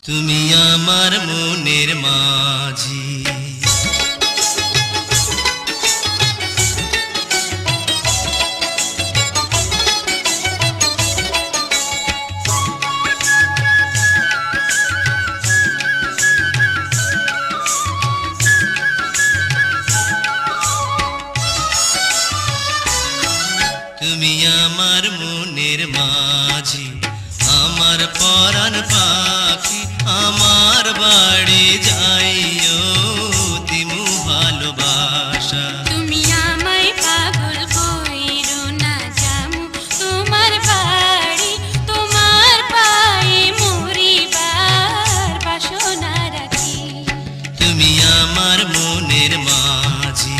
তুমি আমার মনের মাঝি। তুমি আমার মনের মাঝি, আমার পরাণ পাখি, আমার বাড়ি যাইও দিমু ভালোবাসা। তুমি আমায় পাগল কইরো না, যামু তোমার বাড়ি, তোমার পায়ে মরিবার বাসনা রাখি। তুমি আমার মনের মাঝি।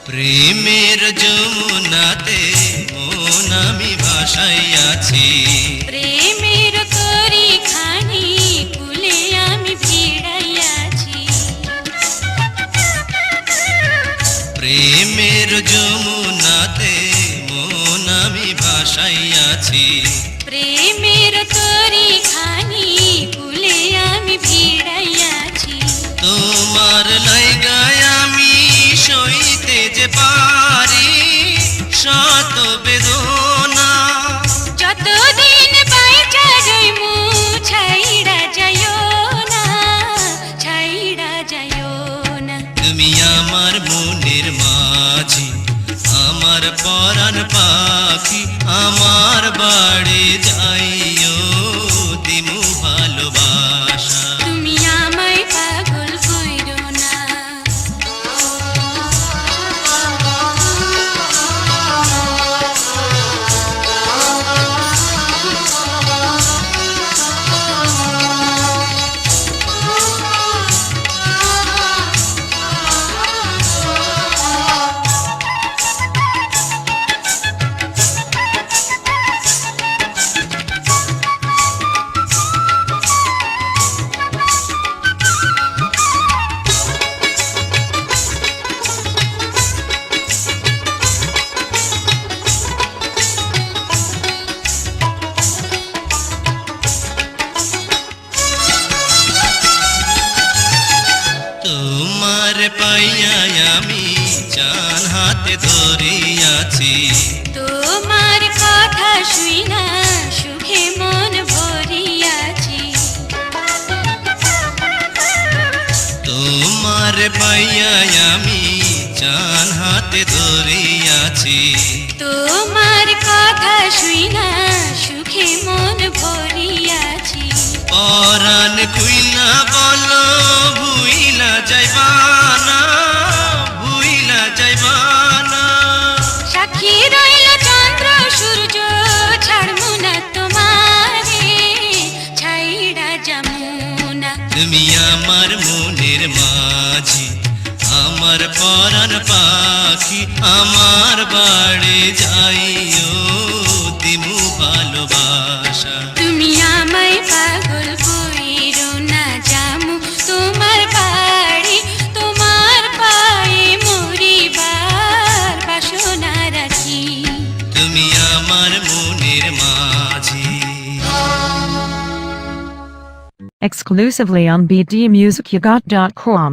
প্রেমের যমুনাতে মন আমি ভাসাইয়াছি, প্রেমের তরি খানি কুলে আমি ভিড়াইয়াছি। প্রেমের যমুনাতে মন আমি ভাসাইয়াছি, প্রেমের তরি খানি কুলে আমি ভিড়াইয়াছি। তোমার লাইগায় আমি সইতে যে পারি শত বেদনা। যতদিন বাইচা রইমু ছাইড়া যাইও না, ছাইড়া যাইও না। তুমি আমার মনের মাঝি, আমার পরাণ পাখি, আমার বাড়ি যাইও দিমু ভালোবাসা। তুমি আমায় পাগল কইরো না। তোমার পাইয়া আমি জান হাতে ধরিয়াছি, তোমার কথা শুইনা সুখে মন ভরিয়াছি। তোমার পাইয়া আমি জান হাতে ধরিয়াছি, তোমার কথা শুইনা সুখে মন ভরিয়াছি। পরাণ খুইলা বলো ভুইলা যাইবানা, ভুইলা যাইবানা। সাক্ষী রইল চন্দ্র সূর্য, ছাড়মু না তোমারে, ছাইড়া যামু না। তুমি আমার মনের মাঝি, আমার পরাণ পাখি, আমার বাড়ি যাইও দিমু ভালোবাসা। তুমি আমায় পাগল কইরো না, যামু তোমার বাড়ি, তোমার পায়ে মরিবার বাসনা রাখি। তুমি আমার মনের মাঝি। Exclusively on bdmusicyougot.com.